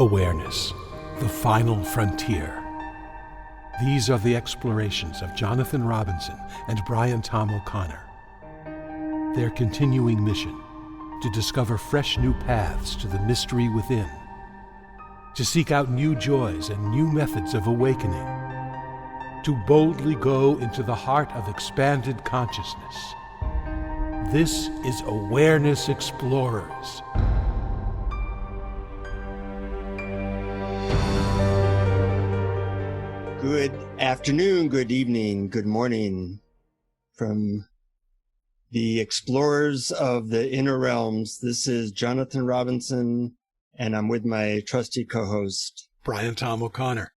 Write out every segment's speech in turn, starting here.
Awareness, the final frontier. These are the explorations of Jonathan Robinson and Brian Tom O'Connor. Their continuing mission, to discover fresh new paths to the mystery within, to seek out new joys and new methods of awakening, to boldly go into the heart of expanded consciousness. This is Awareness Explorers. Good afternoon, good evening, good morning from the explorers of the inner realms. This is Jonathan Robinson, and I'm with my trusty co-host, Brian Tom O'Connor.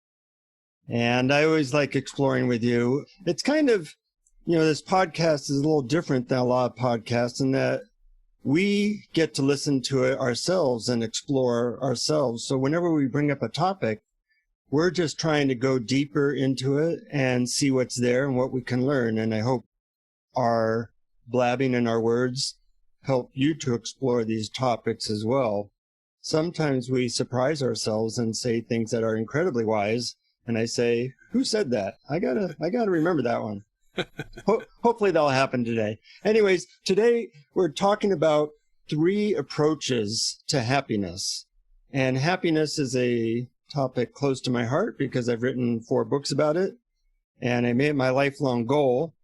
And I always like exploring with you. It's kind of, this podcast is a little different than a lot of podcasts in that we get to listen to it ourselves and explore ourselves. So whenever we bring up a topic, we're just trying to go deeper into it and see what's there and what we can learn. And I hope our blabbing and our words help you to explore these topics as well. Sometimes we surprise ourselves and say things that are incredibly wise. And I say, who said that? I gotta remember that one. Hopefully that'll happen today. Anyways, today we're talking about 3 approaches to happiness. And happiness is a topic close to my heart because I've written 4 books about it. And I made it my lifelong goal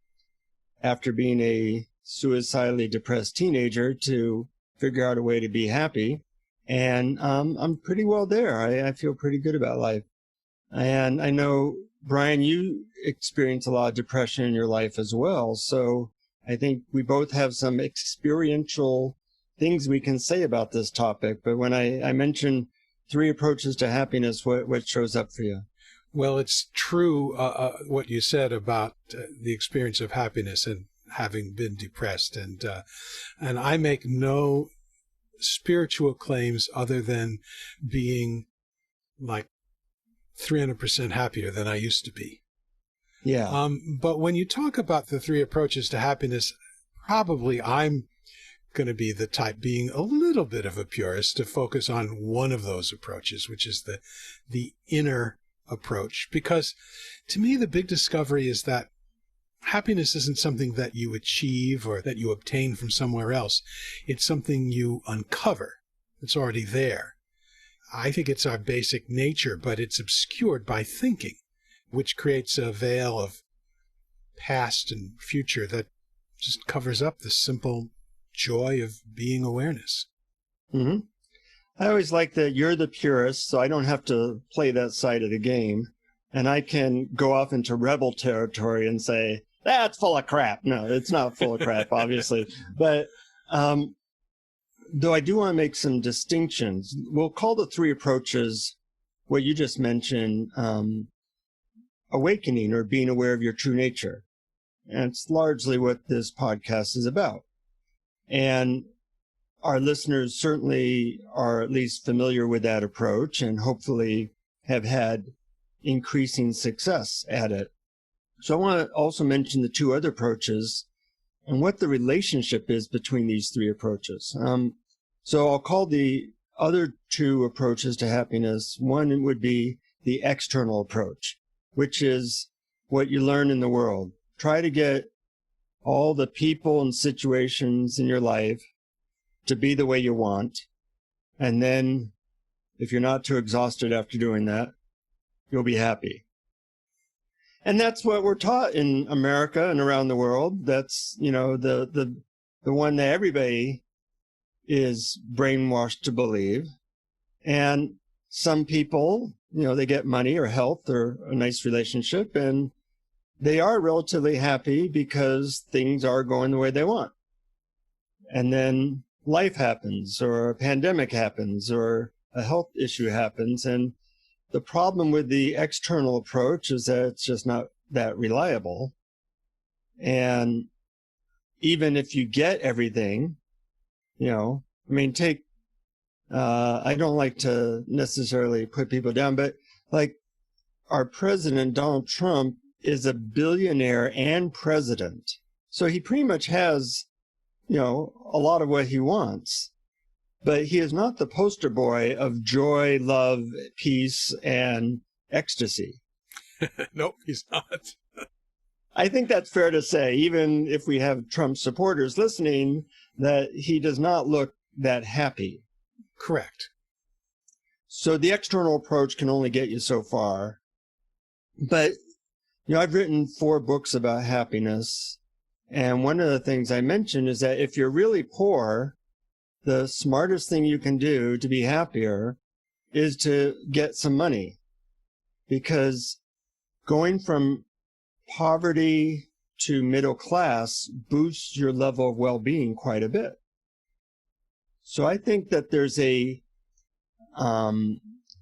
after being a suicidally depressed teenager to figure out a way to be happy. And I'm pretty well there. I feel pretty good about life. And I know, Brian, you experience a lot of depression in your life as well. So I think we both have some experiential things we can say about this topic. But when I mention 3 approaches to happiness, what shows up for you? Well, it's true what you said about the experience of happiness and having been depressed. And I make no spiritual claims other than being like 300% happier than I used to be. Yeah. But when you talk about the 3 approaches to happiness, probably I'm going to be the type, being a little bit of a purist, to focus on one of those approaches, which is the inner approach. Because to me, the big discovery is that happiness isn't something that you achieve or that you obtain from somewhere else. It's something you uncover. It's already there. I think it's our basic nature, but it's obscured by thinking, which creates a veil of past and future that just covers up the simple joy of being awareness. Mm-hmm. I always like that you're the purist, so I don't have to play that side of the game. And I can go off into rebel territory and say, that's full of crap. No, it's not full of crap, obviously. But though I do want to make some distinctions, we'll call the 3 approaches what you just mentioned, awakening or being aware of your true nature. And it's largely what this podcast is about. And our listeners certainly are at least familiar with that approach and hopefully have had increasing success at it. So I want to also mention the 2 other approaches and what the relationship is between these 3 approaches. So I'll call the other 2 approaches to happiness. One would be the external approach, which is what you learn in the world. Try to get all the people and situations in your life to be the way you want. And then if you're not too exhausted after doing that, you'll be happy. And that's what we're taught in America and around the world. That's, the one that everybody is brainwashed to believe. And some people, they get money or health or a nice relationship, and they are relatively happy because things are going the way they want. And then life happens, or a pandemic happens, or a health issue happens. And the problem with the external approach is that it's just not that reliable. And even if you get everything, take, I don't like to necessarily put people down, but like our president, Donald Trump, is a billionaire and president. So he pretty much has, a lot of what he wants. but he is not the poster boy of joy, love, peace, and ecstasy. Nope, he's not. I think that's fair to say, even if we have Trump supporters listening, that he does not look that happy. Correct. So the external approach can only get you so far. But, I've written 4 books about happiness. And one of the things I mentioned is that if you're really poor, the smartest thing you can do to be happier is to get some money. Because going from poverty to middle class boosts your level of well-being quite a bit. So I think that there's a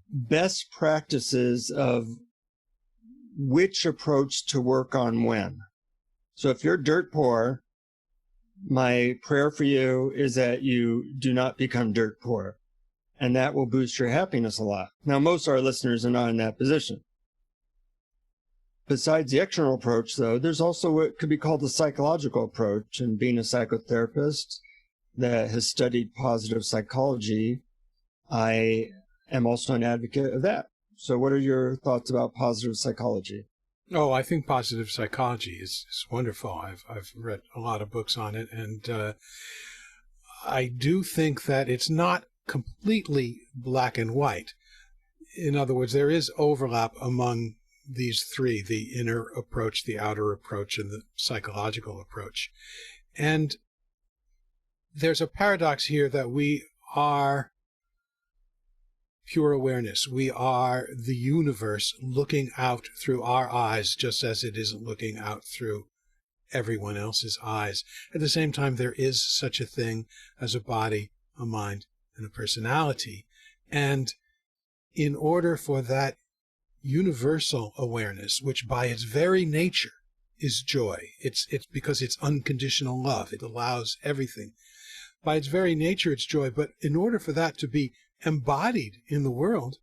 best practices of which approach to work on when. So if you're dirt poor, my prayer for you is that you do not become dirt poor, and that will boost your happiness a lot. Now, most of our listeners are not in that position. Besides the external approach, though, there's also what could be called the psychological approach. And being a psychotherapist that has studied positive psychology, I am also an advocate of that. So what are your thoughts about positive psychology? Oh, I think positive psychology is wonderful. I've read a lot of books on it, and I do think that it's not completely black and white. In other words, there is overlap among these 3, the inner approach, the outer approach, and the psychological approach. And there's a paradox here that we are pure awareness. We are the universe looking out through our eyes, just as it isn't looking out through everyone else's eyes. At the same time, there is such a thing as a body, a mind, and a personality. And in order for that universal awareness, which by its very nature is joy, it's because it's unconditional love, it allows everything. By its very nature, it's joy. But in order for that to be embodied in the world,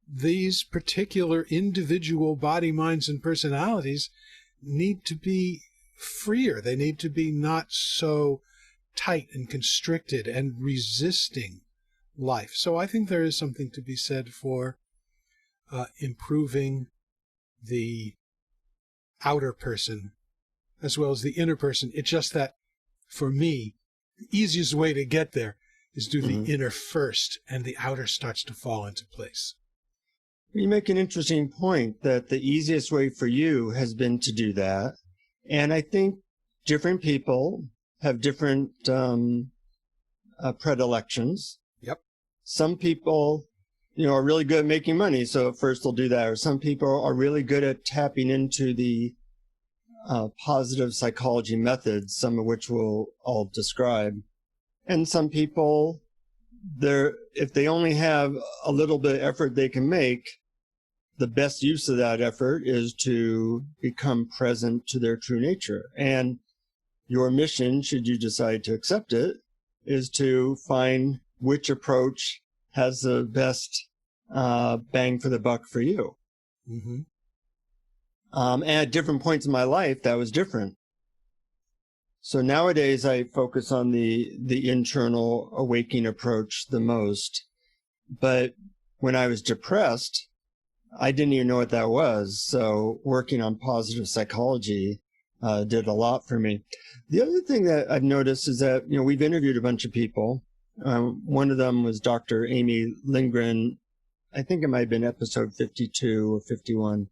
these particular individual body, minds, and personalities need to be freer. They need to be not so tight and constricted and resisting life. So I think there is something to be said for improving the outer person as well as the inner person. It's just that, for me, the easiest way to get there is do the inner first, and the outer starts to fall into place. You make an interesting point that the easiest way for you has been to do that. And I think different people have different predilections. Yep. Some people, are really good at making money, so first they'll do that. Or some people are really good at tapping into the positive psychology methods, some of which I'll describe. And some people, if they only have a little bit of effort they can make, the best use of that effort is to become present to their true nature. And your mission, should you decide to accept it, is to find which approach has the best bang for the buck for you. Mm-hmm. And at different points in my life, that was different. So nowadays, I focus on the internal awakening approach the most. But when I was depressed, I didn't even know what that was. So working on positive psychology did a lot for me. The other thing that I've noticed is that, we've interviewed a bunch of people. One of them was Dr. Amy Lindgren. I think it might have been episode 52 or 51.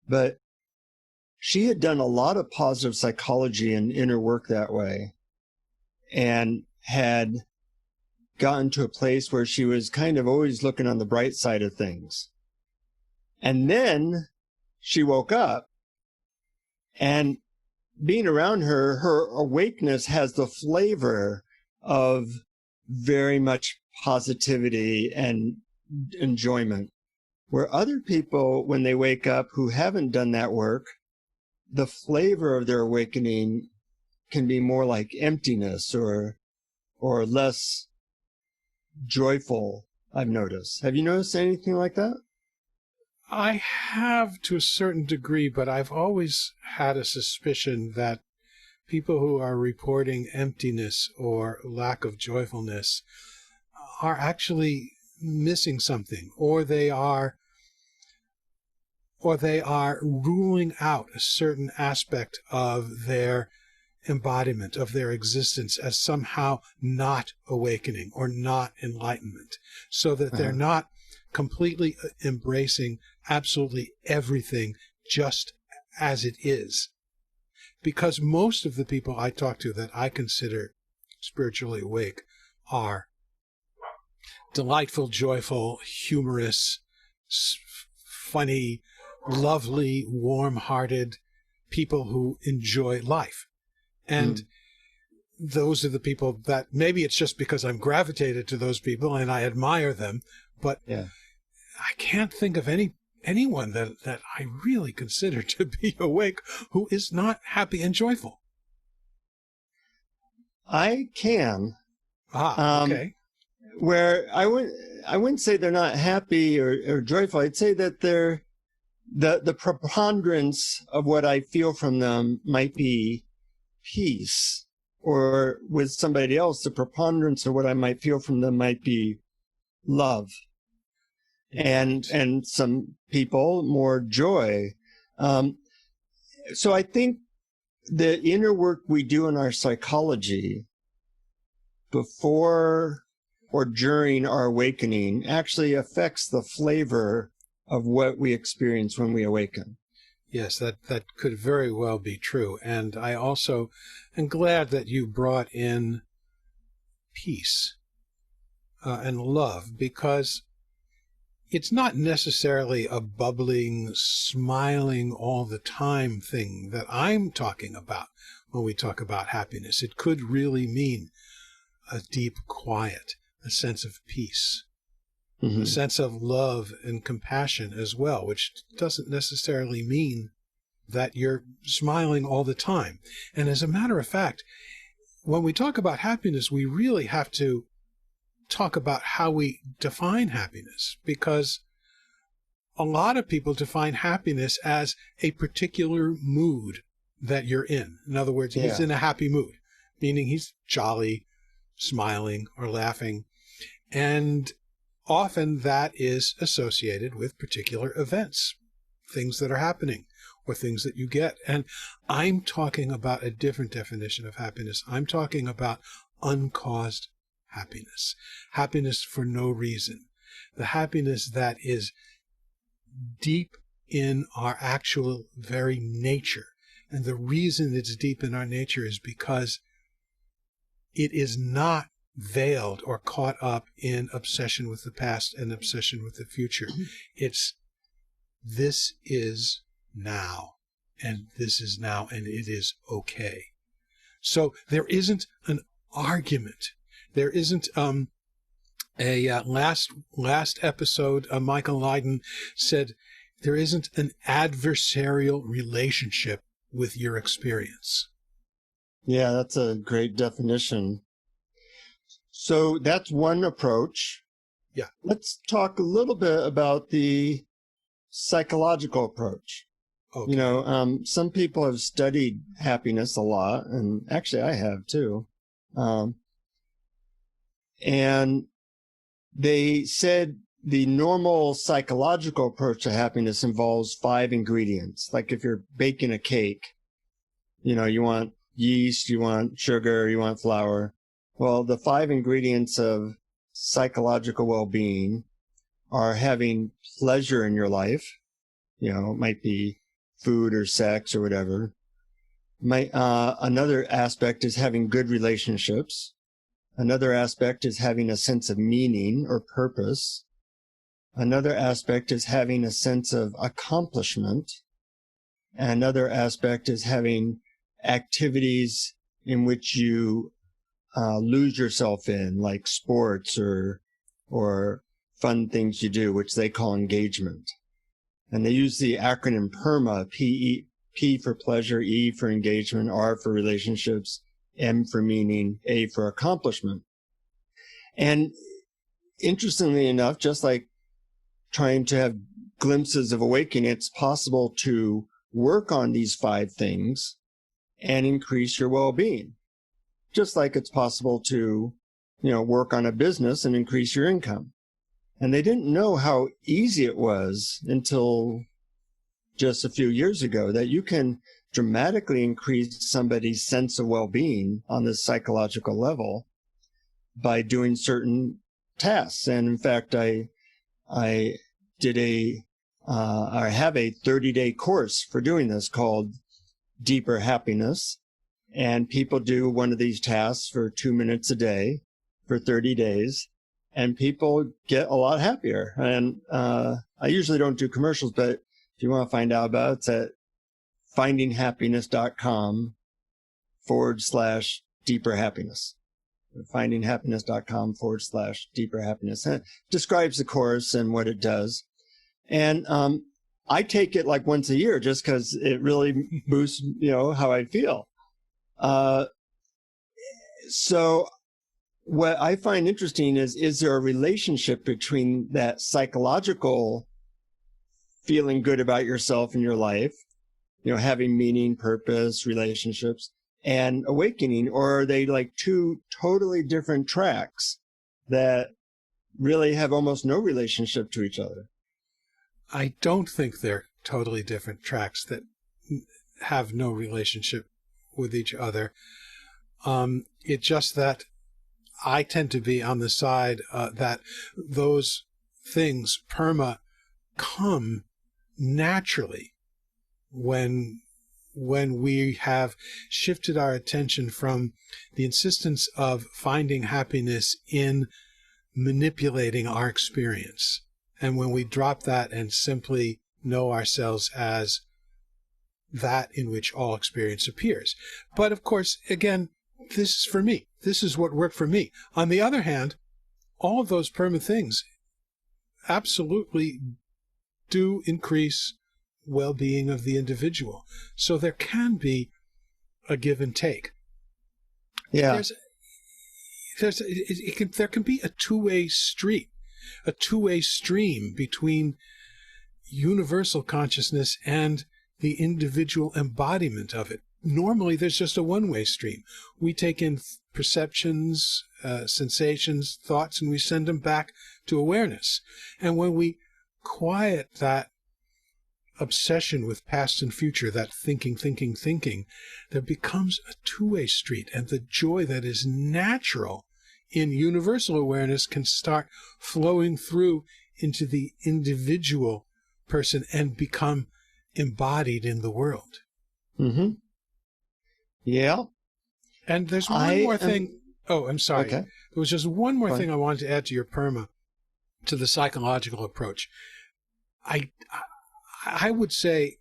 But she had done a lot of positive psychology and inner work that way, and had gotten to a place where she was kind of always looking on the bright side of things. And then she woke up, and being around her awakeness has the flavor of very much positivity and enjoyment. Where other people, when they wake up who haven't done that work, the flavor of their awakening can be more like emptiness or less joyful, I've noticed. Have you noticed anything like that? I have, to a certain degree, but I've always had a suspicion that people who are reporting emptiness or lack of joyfulness are actually missing something, or they are ruling out a certain aspect of their embodiment, of their existence, as somehow not awakening or not enlightenment, so that they're not completely embracing absolutely everything just as it is. Because most of the people I talk to that I consider spiritually awake are delightful, joyful, humorous, funny, lovely, warm-hearted people who enjoy life. And those are the people that, maybe it's just because I'm gravitated to those people and I admire them, but I can't think of anyone that I really consider to be awake who is not happy and joyful. I can. Okay. Where I wouldn't say they're not happy or joyful. I'd say that they're the preponderance of what I feel from them might be peace, or with somebody else, the preponderance of what I might feel from them might be love, and some people more joy. So I think the inner work we do in our psychology before or during our awakening actually affects the flavor of what we experience when we awaken. Yes, that could very well be true. And I also am glad that you brought in peace and love, because it's not necessarily a bubbling, smiling all the time thing that I'm talking about when we talk about happiness. It could really mean a deep quiet, a sense of peace, a sense of love and compassion as well, which doesn't necessarily mean that you're smiling all the time. And as a matter of fact, when we talk about happiness, we really have to talk about how we define happiness, because a lot of people define happiness as a particular mood that you're in. In other words, he's in a happy mood, meaning he's jolly, smiling, or laughing. And often that is associated with particular events, things that are happening, or things that you get. And I'm talking about a different definition of happiness. I'm talking about uncaused happiness, happiness for no reason, the happiness that is deep in our actual very nature. And the reason it's deep in our nature is because it is not veiled or caught up in obsession with the past and obsession with the future. It's, this is now, and this is now, and it is okay. So there isn't an argument. There isn't last episode, Michael Lauton said, there isn't an adversarial relationship with your experience. Yeah, that's a great definition. So that's one approach. Yeah. Let's talk a little bit about the psychological approach. Okay. You know, some people have studied happiness a lot, and actually I have too. And they said the normal psychological approach to happiness involves 5 ingredients. Like if you're baking a cake, you know, you want yeast, you want sugar, you want flour. Well, the 5 ingredients of psychological well-being are having pleasure in your life. You know, it might be food or sex or whatever. Another aspect is having good relationships. Another aspect is having a sense of meaning or purpose. Another aspect is having a sense of accomplishment. Another aspect is having activities in which you lose yourself in, like sports or fun things you do, which they call engagement. And they use the acronym PERMA, P for pleasure, E for engagement, R for relationships, M for meaning, A for accomplishment. And interestingly enough, just like trying to have glimpses of awakening, it's possible to work on these 5 things and increase your well-being. Just like it's possible to, work on a business and increase your income. And they didn't know how easy it was until just a few years ago that you can dramatically increase somebody's sense of well-being on this psychological level by doing certain tasks. And in fact, I have a 30-day course for doing this called Deeper Happiness. And people do one of these tasks for 2 minutes a day for 30 days. And people get a lot happier. And I usually don't do commercials, but if you want to find out about it, it's at findinghappiness.com/deeper happiness. findinghappiness.com/deeper happiness. And it describes the course and what it does. And I take it like once a year just because it really boosts, how I feel. So what I find interesting is there a relationship between that psychological feeling good about yourself and your life, having meaning, purpose, relationships, and awakening, or are they like two totally different tracks that really have almost no relationship to each other? I don't think they're totally different tracks that have no relationship with each other. It's just that I tend to be on the side that those things, come naturally when we have shifted our attention from the insistence of finding happiness in manipulating our experience. And when we drop that and simply know ourselves as that in which all experience appears. But of course, again, this is for me. This is what worked for me. On the other hand, all of those things absolutely do increase well-being of the individual. So there can be a give and take. Yeah. There can be a two-way street, a two-way stream between universal consciousness and the individual embodiment of it. Normally, there's just a one-way stream. We take in perceptions, sensations, thoughts, and we send them back to awareness. And when we quiet that obsession with past and future, that thinking, there becomes a two-way street, and the joy that is natural in universal awareness can start flowing through into the individual person and become embodied in the world. Mm-hmm. Yeah. And there's one more thing. Oh, I'm sorry. Okay. There was just one more thing I wanted to add to your to the psychological approach. I would say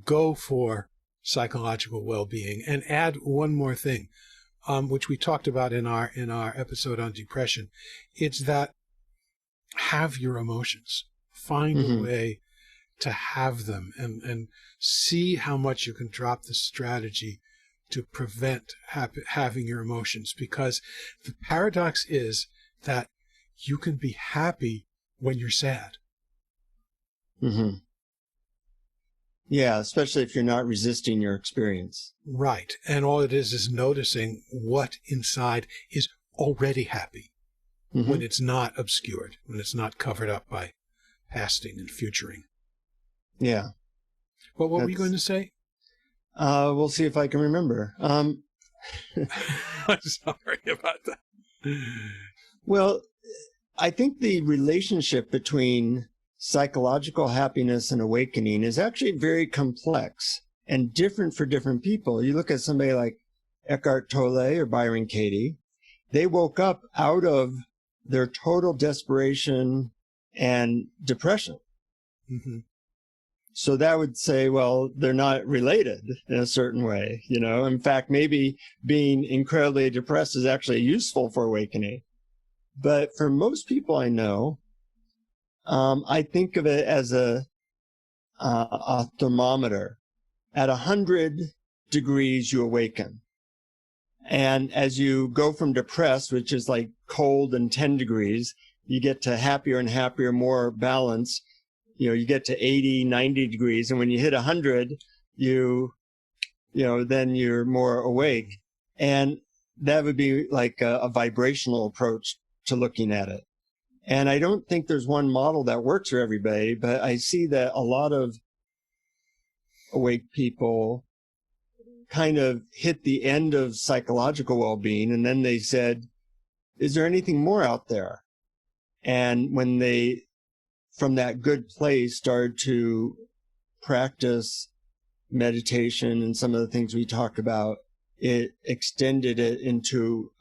go for psychological well-being and add one more thing, which we talked about in our episode on depression. It's that have your emotions. Find a way to have them and see how much you can drop the strategy to prevent having your emotions. Because the paradox is that you can be happy when you're sad. Mm-hmm. Yeah, especially if you're not resisting your experience. Right. And all it is noticing what inside is already happy when it's not obscured, when it's not covered up by pasting and futuring. Yeah. Well, what were you going to say? We'll see if I can remember. I'm sorry about that. Well, I think the relationship between psychological happiness and awakening is actually very complex and different for different people. You look at somebody like Eckhart Tolle or Byron Katie, they woke up out of their total desperation and depression. Mm-hmm. So that would say, well, they're not related in a certain way. In fact, maybe being incredibly depressed is actually useful for awakening. But for most people I know, I think of it as a thermometer. At 100 degrees, you awaken. And as you go from depressed, which is like cold and 10 degrees, you get to happier and happier, more balance. You get to 80, 90 degrees. And when you hit 100, you then you're more awake. And that would be like a vibrational approach to looking at it. And I don't think there's one model that works for everybody, but I see that a lot of awake people kind of hit the end of psychological well-being, and then they said, is there anything more out there? And when they, from that good place, started to practice meditation and some of the things we talked about, it extended it into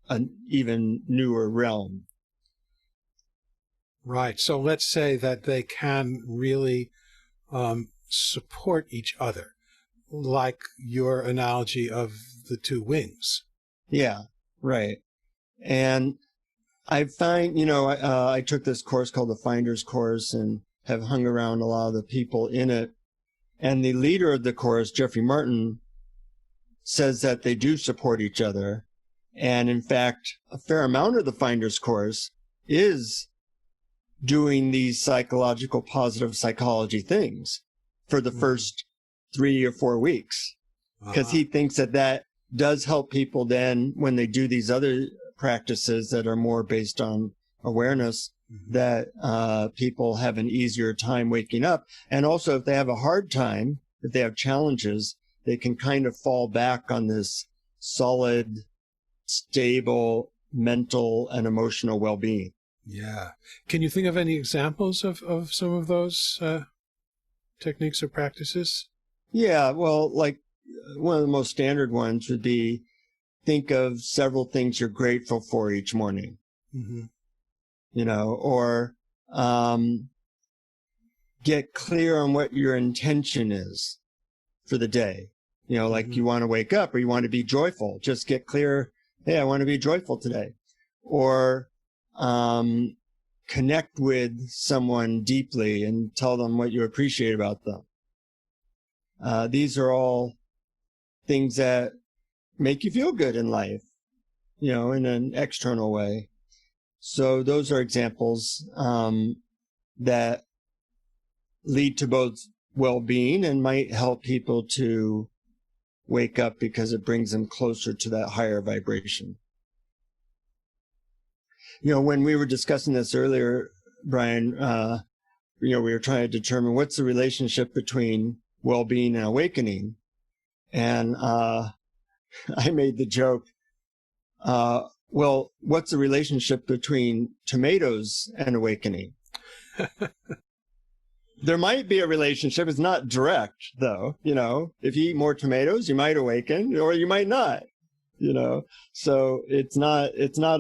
an even newer realm. Right. So let's say that they can really support each other, like your analogy of the two wings. Yeah, right. And I find, I took this course called the Finder's Course and have hung around a lot of the people in it. And the leader of the course, Jeffrey Martin, says that they do support each other. And in fact, a fair amount of the Finder's Course is doing these psychological positive psychology things for the first 3 or 4 weeks, because he thinks that does help people then when they do these other practices that are more based on awareness, that people have an easier time waking up. And also, if they have a hard time, if they have challenges, they can kind of fall back on this solid, stable mental and emotional well-being. Yeah. Can you think of any examples of some of those techniques or practices? Yeah, well, like one of the most standard ones would be think of several things you're grateful for each morning. Or get clear on what your intention is for the day. Like you want to wake up or you want to be joyful. Just get clear, hey, I want to be joyful today. Or connect with someone deeply and tell them what you appreciate about them. These are all things that make you feel good in life, in an external way. So those are examples that lead to both well-being and might help people to wake up because it brings them closer to that higher vibration. When we were discussing this earlier, Brian, we were trying to determine what's the relationship between well-being and awakening. And I made the joke, well, what's the relationship between tomatoes and awakening? There might be a relationship. It's not direct, though. If you eat more tomatoes, you might awaken or you might not. So it's not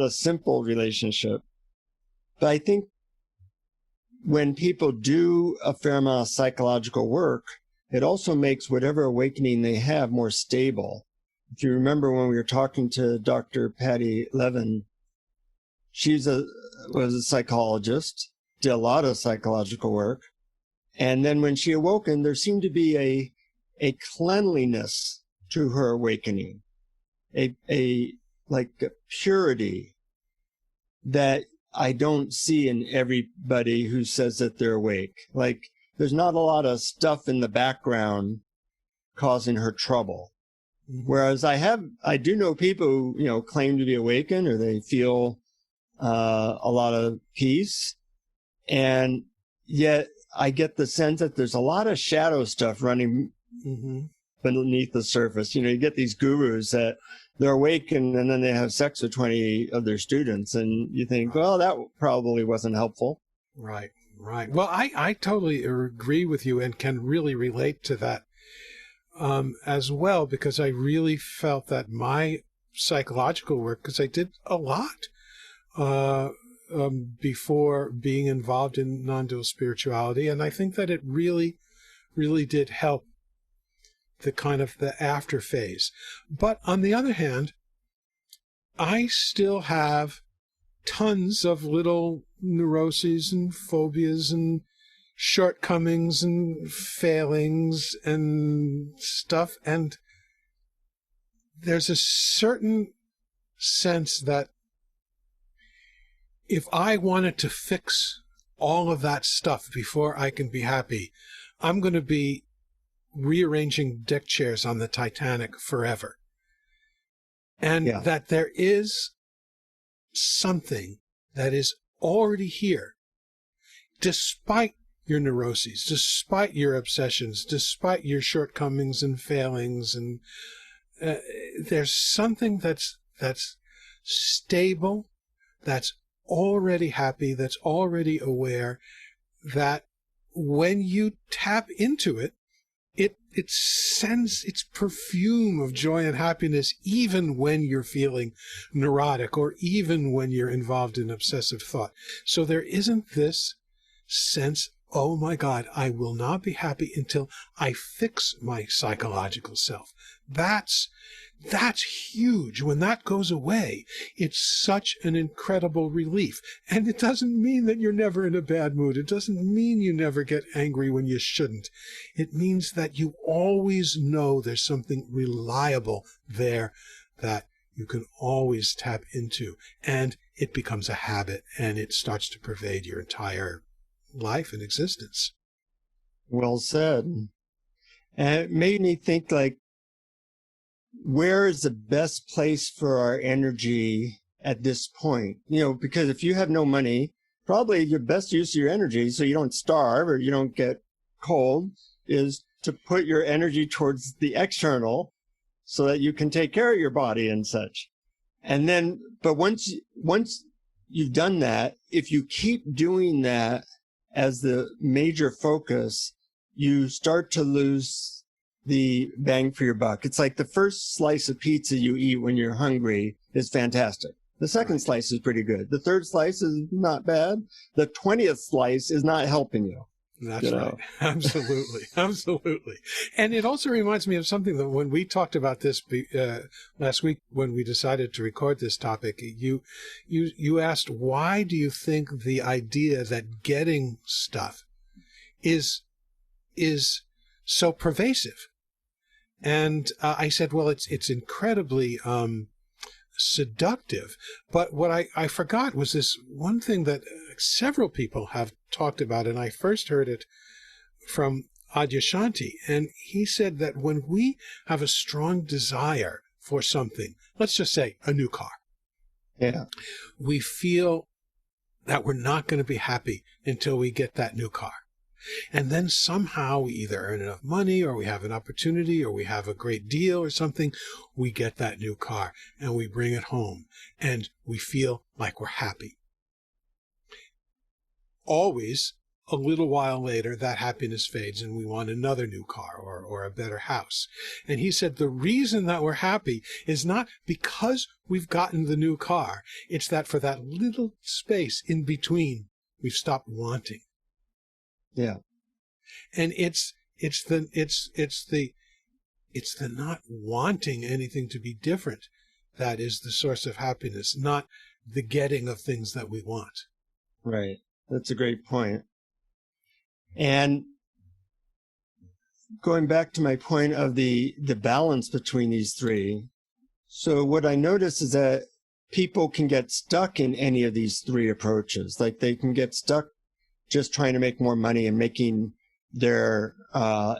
a simple relationship. But I think when people do a fair amount of psychological work, it also makes whatever awakening they have more stable. If you remember when we were talking to Dr. Patty Levin, she was a psychologist, did a lot of psychological work. And then when she awoken, there seemed to be a cleanliness to her awakening. A purity that I don't see in everybody who says that they're awake. Like there's not a lot of stuff in the background causing her trouble. Whereas I do know people who, claim to be awakened or they feel a lot of peace. And yet I get the sense that there's a lot of shadow stuff running beneath the surface. You get these gurus that they're awakened and then they have sex with 20 of their students. And you think, well, that probably wasn't helpful. Right. Well, I totally agree with you and can really relate to that as well, because I really felt that my psychological work, because I did a lot before being involved in non-dual spirituality, and I think that it really, really did help the after phase. But on the other hand, I still have tons of little neuroses and phobias and shortcomings and failings and stuff. And there's a certain sense that if I wanted to fix all of that stuff before I can be happy, I'm going to be rearranging deck chairs on the Titanic forever. And Yeah. that there is something that is already here, despite your neuroses, despite your obsessions, despite your shortcomings and failings. And there's something that's stable, that's already happy, that's already aware, that when you tap into it, it sends its perfume of joy and happiness even when you're feeling neurotic or even when you're involved in obsessive thought. So there isn't this sense, oh my God, I will not be happy until I fix my psychological self. That's huge. When that goes away, it's such an incredible relief. And it doesn't mean that you're never in a bad mood. It doesn't mean you never get angry when you shouldn't. It means that you always know there's something reliable there that you can always tap into. And it becomes a habit, and it starts to pervade your entire life and existence. Well said. And it made me think, like, where is the best place for our energy at this point? You know, because if you have no money, probably your best use of your energy, so you don't starve or you don't get cold, is to put your energy towards the external so that you can take care of your body and such. And then, but once you've done that, if you keep doing that as the major focus, you start to lose the bang for your buck. It's like the first slice of pizza you eat when you're hungry is fantastic. The second slice is pretty good. The third slice is not bad. The 20th slice is not helping you. That's right. Absolutely. Absolutely. And it also reminds me of something that when we talked about this last week, when we decided to record this topic, you asked, why do you think the idea that getting stuff is so pervasive? And I said, well, it's incredibly seductive. But what I forgot was this one thing that several people have talked about, and I first heard it from Adyashanti. And he said that when we have a strong desire for something, let's just say a new car, we feel that we're not going to be happy until we get that new car. And then somehow we either earn enough money or we have an opportunity or we have a great deal or something. We get that new car and we bring it home and we feel like we're happy. Always a little while later, that happiness fades and we want another new car or a better house. And he said the reason that we're happy is not because we've gotten the new car. It's that for that little space in between, we've stopped wanting. Yeah. And it's the not wanting anything to be different that is the source of happiness, not the getting of things that we want. Right. That's a great point. And going back to my point of the balance between these three. So what I notice is that people can get stuck in any of these three approaches. Like they can get stuck just trying to make more money and making their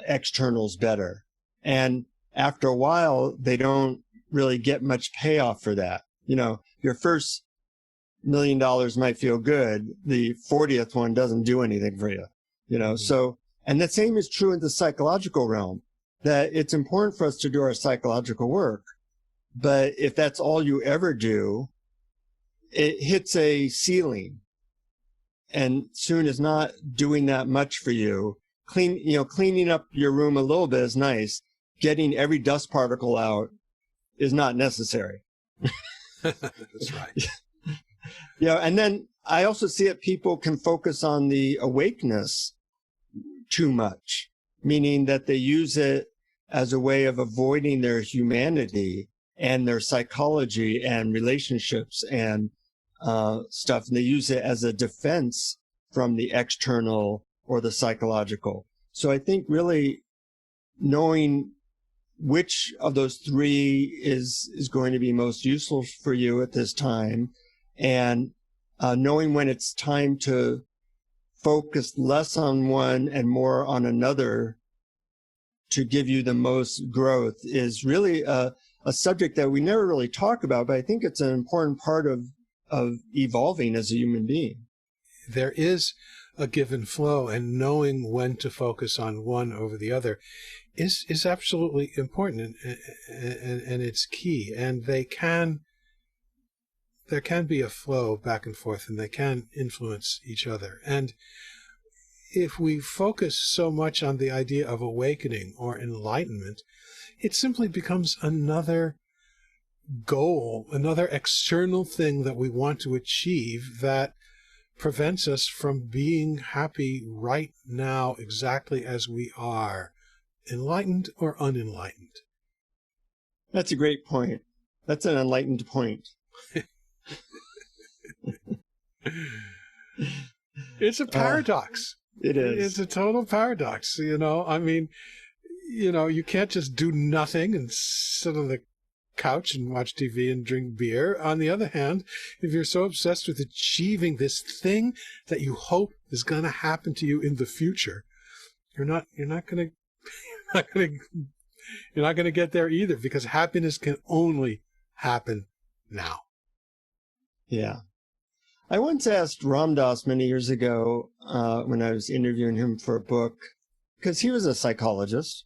externals better. And after a while, they don't really get much payoff for that. You know, your first $1 million might feel good. The 40th one doesn't do anything for you, you know? So, and the same is true in the psychological realm, that it's important for us to do our psychological work. But if that's all you ever do, it hits a ceiling. And soon is not doing that much for you. Cleaning up your room a little bit is nice. Getting every dust particle out is not necessary. That's right. And then I also see that people can focus on the awakeness too much, meaning that they use it as a way of avoiding their humanity and their psychology and relationships and stuff, and they use it as a defense from the external or the psychological. So I think really knowing which of those three is going to be most useful for you at this time, and knowing when it's time to focus less on one and more on another to give you the most growth is really a subject that we never really talk about, but I think it's an important part of evolving as a human being. There is a give and flow, and knowing when to focus on one over the other is absolutely important, and it's key. And there can be a flow back and forth, and they can influence each other. And if we focus so much on the idea of awakening or enlightenment, it simply becomes another goal, another external thing that we want to achieve that prevents us from being happy right now exactly as we are, enlightened or unenlightened. That's a great point. That's an enlightened point. It's a paradox. It is. It's a total paradox, I mean, you can't just do nothing and sit on the couch and watch TV and drink beer. On the other hand, if you're so obsessed with achieving this thing that you hope is going to happen to you in the future, you're not going to get there either, because happiness can only happen now. Yeah. I once asked Ram Dass many years ago when I was interviewing him for a book, because he was a psychologist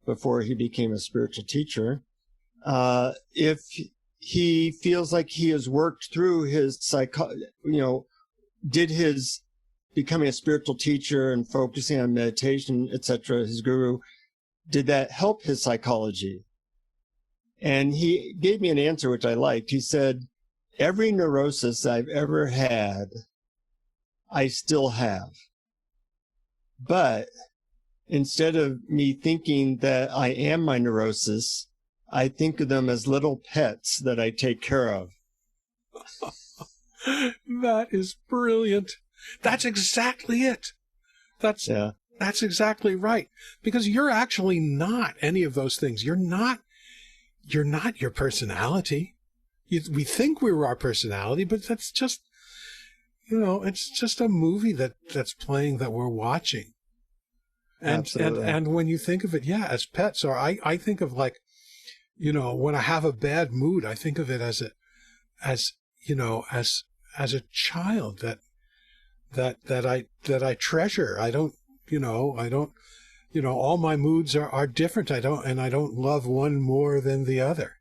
before he became a spiritual teacher, if he feels like he has worked through his did his becoming a spiritual teacher and focusing on meditation, etc., his guru, did that help his psychology? And he gave me an answer which I liked. He said, every neurosis I've ever had, I still have. But instead of me thinking that I am my neurosis, I think of them as little pets that I take care of. That is brilliant. That's exactly it. That's exactly right. Because you're actually not any of those things. You're not your personality. We think we're our personality, but that's just, it's just a movie that's playing that we're watching. And when you think of it, as pets, or I think of, like, when I have a bad mood, I think of it as a child that I treasure. I don't, all my moods are different. I don't love one more than the other.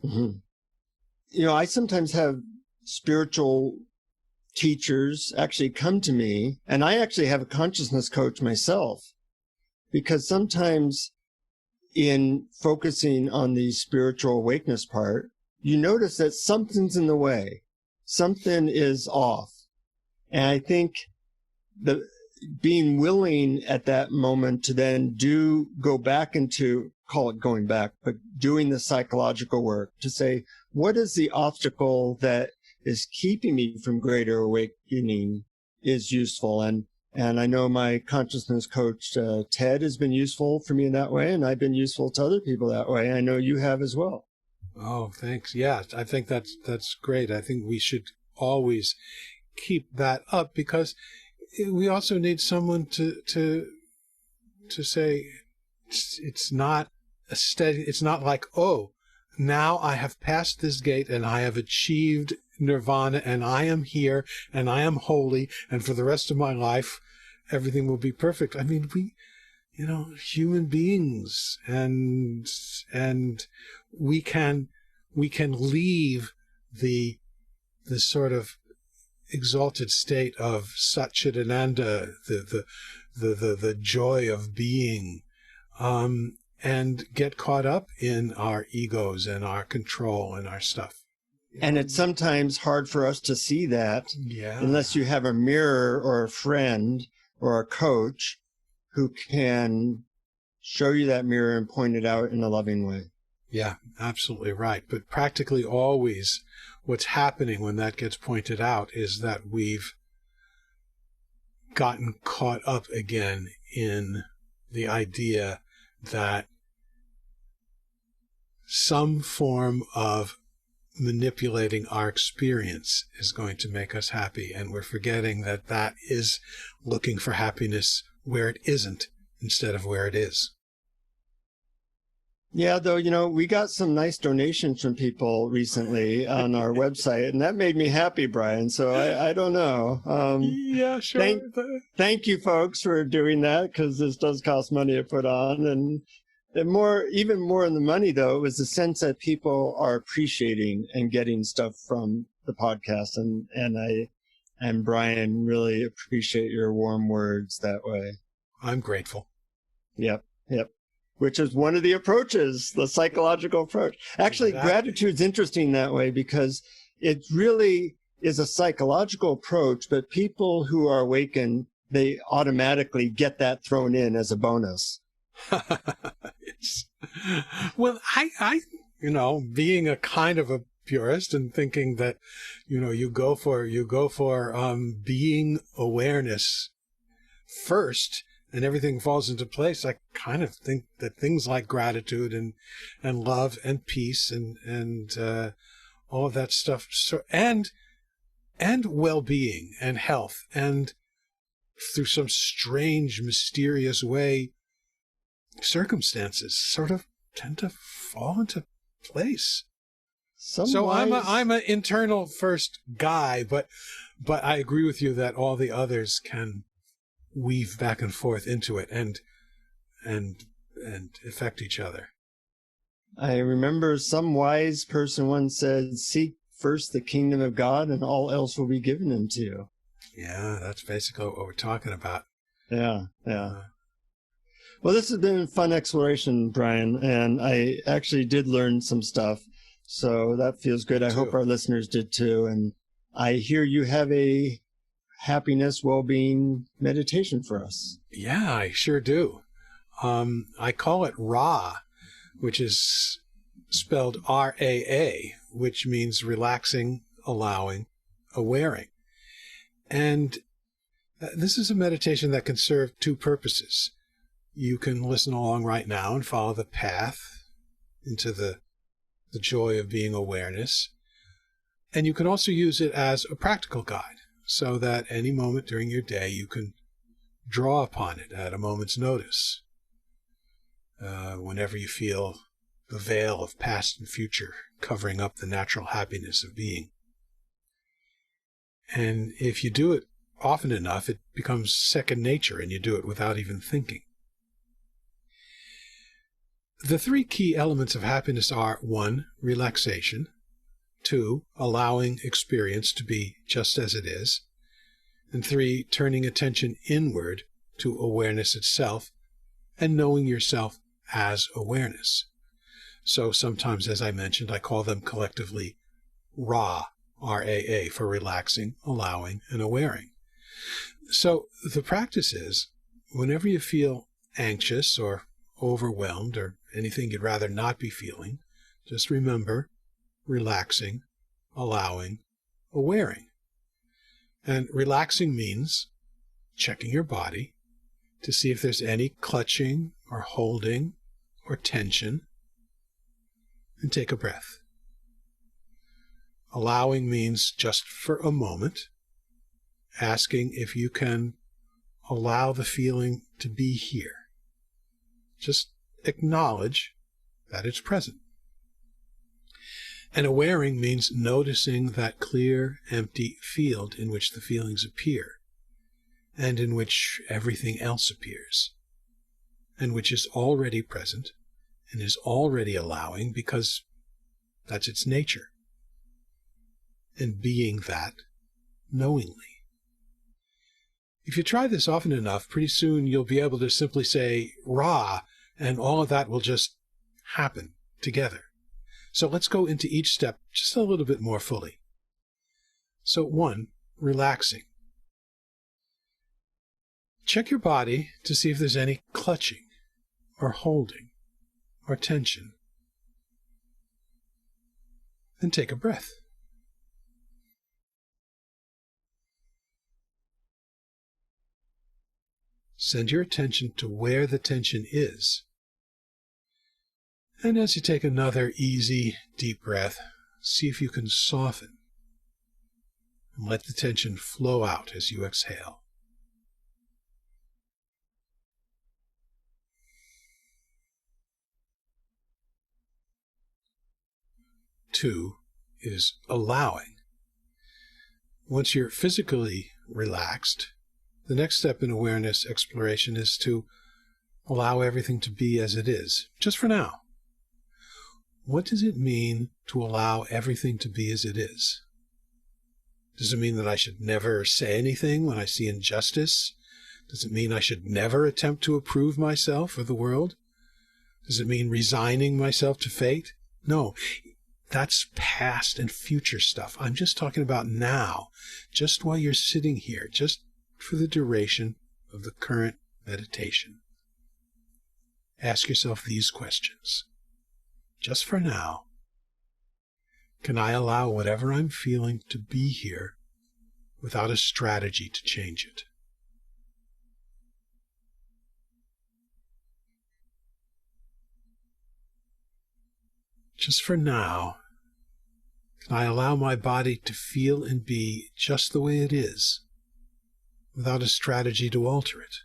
Mm-hmm. I sometimes have spiritual teachers actually come to me, and I actually have a consciousness coach myself, because sometimes in focusing on the spiritual awakeness part, you notice that something's in the way. Something is off. And I think the being willing at that moment to then go back into, call it going back, but doing the psychological work to say, what is the obstacle that is keeping me from greater awakening is useful. And I know my consciousness coach, Ted, has been useful for me in that way, and I've been useful to other people that way. I know you have as well. Oh, thanks. Yeah, I think that's great. I think we should always keep that up, because we also need someone to say it's not a steady. It's not like, oh, now I have passed this gate and I have achieved nirvana and I am here and I am holy, and for the rest of my life everything will be perfect. I mean, we, human beings, and we can leave the sort of exalted state of Satchidananda, the joy of being, and get caught up in our egos and our control and our stuff. And it's sometimes hard for us to see that unless you have a mirror or a friend or a coach who can show you that mirror and point it out in a loving way. Yeah, absolutely right. But practically always what's happening when that gets pointed out is that we've gotten caught up again in the idea that some form of manipulating our experience is going to make us happy, and we're forgetting that is looking for happiness where it isn't instead of where it is. Yeah, though, we got some nice donations from people recently on our website, and that made me happy, Brian. So I don't know. Yeah, sure. Thank you, folks, for doing that, because this does cost money to put on. And even more than the money, though, it was the sense that people are appreciating and getting stuff from the podcast. And Brian, really appreciate your warm words that way. I'm grateful. Yep. Which is one of the approaches, the psychological approach. Actually, Exactly. Gratitude's interesting that way because it really is a psychological approach, but people who are awakened, they automatically get that thrown in as a bonus. Well, I being a kind of a purist and thinking that, you go for being awareness first, and everything falls into place. I kind of think that things like gratitude and love and peace and all of that stuff, and well-being and health, and through some strange, mysterious way, circumstances sort of tend to fall into place. So I'm an internal first guy, but I agree with you that all the others can weave back and forth into it and affect each other. I remember some wise person once said, "Seek first the kingdom of God, and all else will be given unto you." Yeah, that's basically what we're talking about. Yeah. Well, this has been a fun exploration, Brian, and I actually did learn some stuff, so that feels good. I hope our listeners did too. And I hear you have a happiness, well-being meditation for us. Yeah, I sure do. I call it RA, which is spelled RAA, which means relaxing, allowing, awareing. And this is a meditation that can serve two purposes. You can listen along right now and follow the path into the joy of being awareness. And you can also use it as a practical guide, so that any moment during your day you can draw upon it at a moment's notice, whenever you feel the veil of past and future covering up the natural happiness of being. And if you do it often enough, it becomes second nature, and you do it without even thinking. The three key elements of happiness are: 1, relaxation; 2, allowing experience to be just as it is; and 3, turning attention inward to awareness itself and knowing yourself as awareness. So sometimes, as I mentioned, I call them collectively RA, R-A-A, for relaxing, allowing, and awareing. So the practice is, whenever you feel anxious or overwhelmed or anything you'd rather not be feeling, just remember relaxing, allowing, awareing. And relaxing means checking your body to see if there's any clutching or holding or tension, and take a breath. Allowing means just for a moment, asking if you can allow the feeling to be here. Just acknowledge that it's present. And awareing means noticing that clear, empty field in which the feelings appear, and in which everything else appears, and which is already present and is already allowing, because that's its nature. And being that knowingly. If you try this often enough, pretty soon you'll be able to simply say "Ra," and all of that will just happen together. So let's go into each step just a little bit more fully. So 1, relaxing. Check your body to see if there's any clutching or holding or tension. Then take a breath. Send your attention to where the tension is. And as you take another easy, deep breath, see if you can soften and let the tension flow out as you exhale. 2 is allowing. Once you're physically relaxed, the next step in awareness exploration is to allow everything to be as it is, just for now. What does it mean to allow everything to be as it is? Does it mean that I should never say anything when I see injustice? Does it mean I should never attempt to approve myself or the world? Does it mean resigning myself to fate? No, that's past and future stuff. I'm just talking about now, just while you're sitting here, just for the duration of the current meditation. Ask yourself these questions. Just for now, can I allow whatever I'm feeling to be here without a strategy to change it? Just for now, can I allow my body to feel and be just the way it is without a strategy to alter it?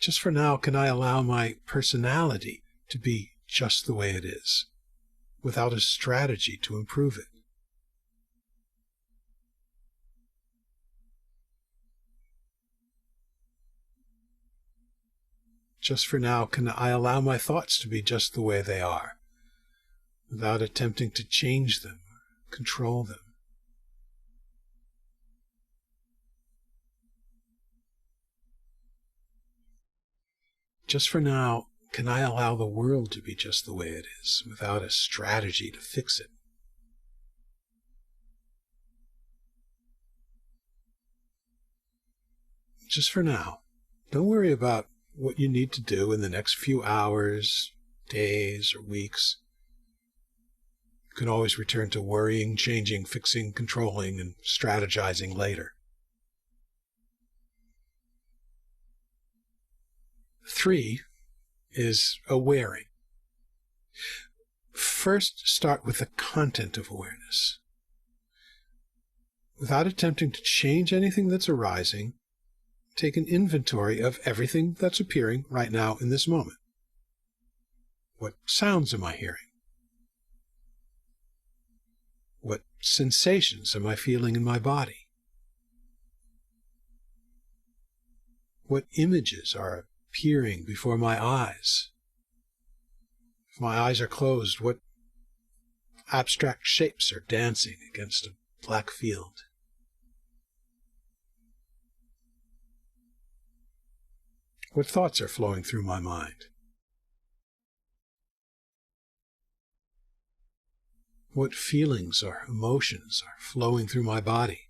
Just for now, can I allow my personality to be just the way it is, without a strategy to improve it? Just for now, can I allow my thoughts to be just the way they are, without attempting to change them, control them? Just for now, can I allow the world to be just the way it is, without a strategy to fix it? Just for now. Don't worry about what you need to do in the next few hours, days, or weeks. You can always return to worrying, changing, fixing, controlling, and strategizing later. 3 is awaring. First, start with the content of awareness. Without attempting to change anything that's arising, take an inventory of everything that's appearing right now in this moment. What sounds am I hearing? What sensations am I feeling in my body? What images are appearing before my eyes? If my eyes are closed, what abstract shapes are dancing against a black field? What thoughts are flowing through my mind? What feelings or emotions are flowing through my body?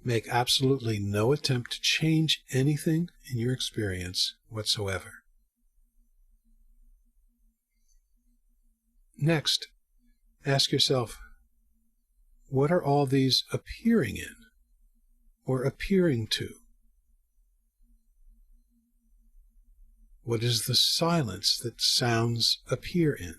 Make absolutely no attempt to change anything in your experience whatsoever. Next, ask yourself, what are all these appearing in or appearing to? What is the silence that sounds appear in?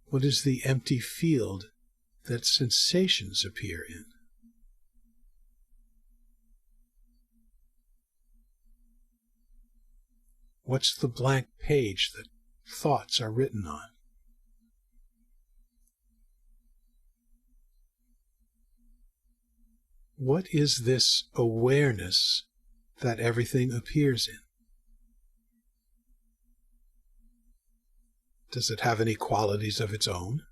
What is the empty field that sensations appear in? What's the blank page that thoughts are written on? What is this awareness that everything appears in? Does it have any qualities of its own?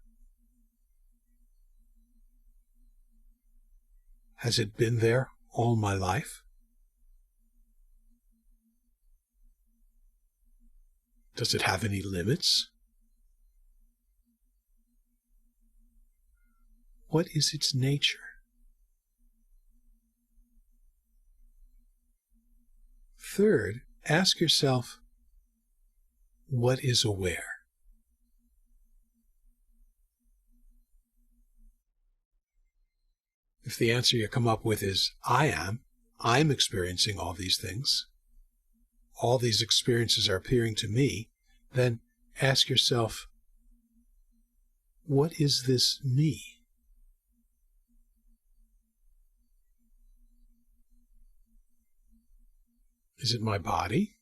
Has it been there all my life? Does it have any limits? What is its nature? Third, ask yourself, what is aware? If the answer you come up with is, I'm experiencing all these things, all these experiences are appearing to me, then ask yourself, what is this me? Is it my body?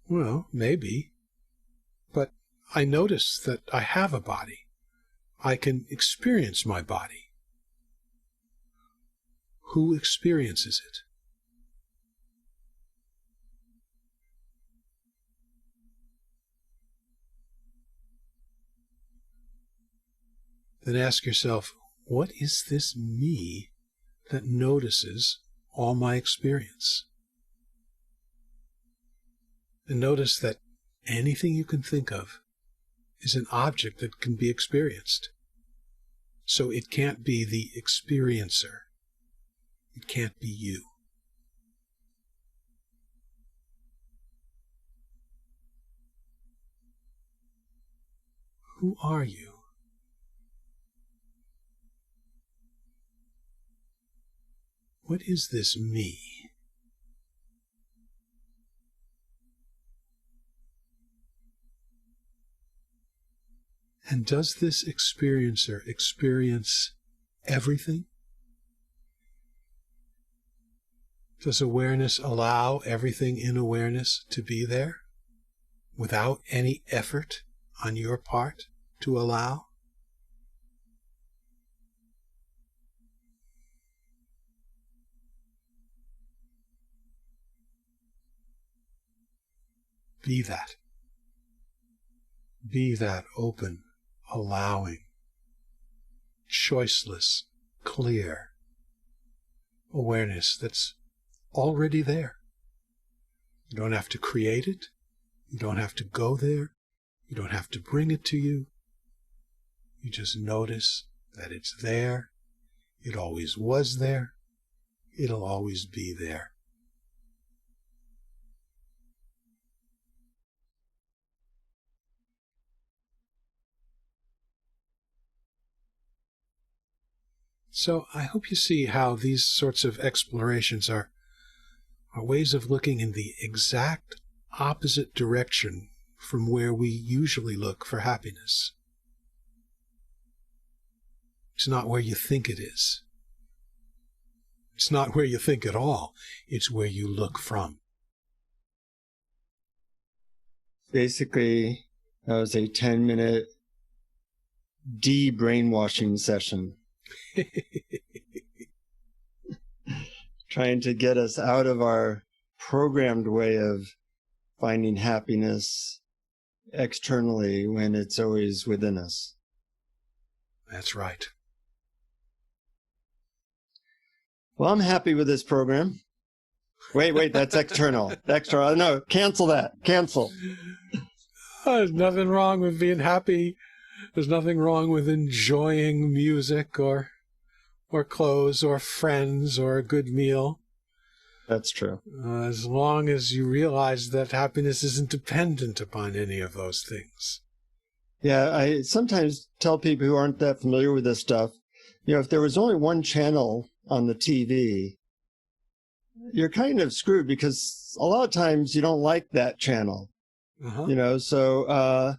Well, maybe. But I notice that I have a body. I can experience my body. Who experiences it? Then ask yourself, what is this me that notices all my experience? And notice that anything you can think of is an object that can be experienced. So it can't be the experiencer. It can't be you. Who are you? What is this me? And does this experiencer experience everything? Does awareness allow everything in awareness to be there without any effort on your part to allow? Be that. Be that open, allowing, choiceless, clear awareness that's already there. You don't have to create it. You don't have to go there. You don't have to bring it to you. You just notice that it's there. It always was there. It'll always be there. So I hope you see how these sorts of explorations are ways of looking in the exact opposite direction from where we usually look for happiness. It's not where you think it is. It's not where you think at all. It's where you look from. Basically, that was a 10-minute de-brainwashing session. Trying to get us out of our programmed way of finding happiness externally when it's always within us. That's right. Well, I'm happy with this program. Wait, that's external. External. No, cancel that. Cancel. There's nothing wrong with being happy. There's nothing wrong with enjoying music or clothes or friends or a good meal. That's true. As long as you realize that happiness isn't dependent upon any of those things. Yeah, I sometimes tell people who aren't that familiar with this stuff, if there was only one channel on the TV, you're kind of screwed because a lot of times you don't like that channel. So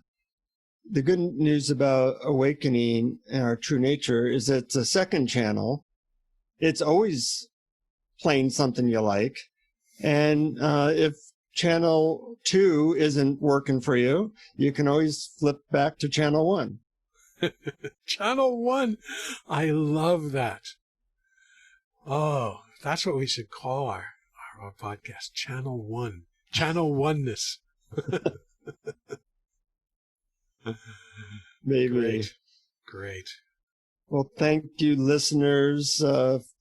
the good news about awakening and our true nature is that it's a second channel. It's always playing something you like. And if channel 2 isn't working for you, you can always flip back to channel 1. Channel 1. I love that. Oh, that's what we should call our podcast. Channel 1. Channel oneness. Maybe. Great. Well, thank you, listeners.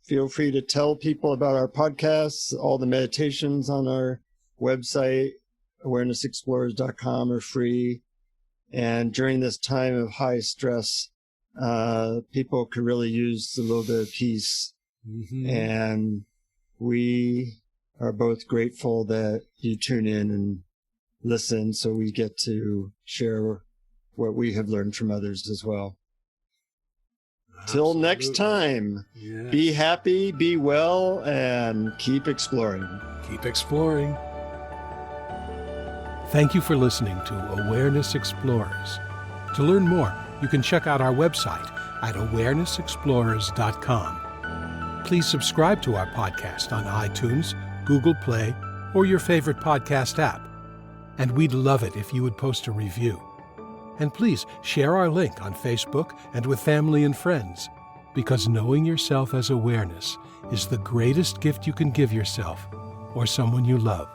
Feel free to tell people about our podcasts. All the meditations on our website, awarenessexplorers.com, are free. And during this time of high stress, people could really use a little bit of peace. Mm-hmm. And we are both grateful that you tune in and listen, so we get to share what we have learned from others as well. Till next time, yes. Be happy, be well, and keep exploring. Keep exploring. Thank you for listening to Awareness Explorers. To learn more, you can check out our website at awarenessexplorers.com. Please subscribe to our podcast on iTunes, Google Play, or your favorite podcast app. And we'd love it if you would post a review. And please share our link on Facebook and with family and friends, because knowing yourself as awareness is the greatest gift you can give yourself or someone you love.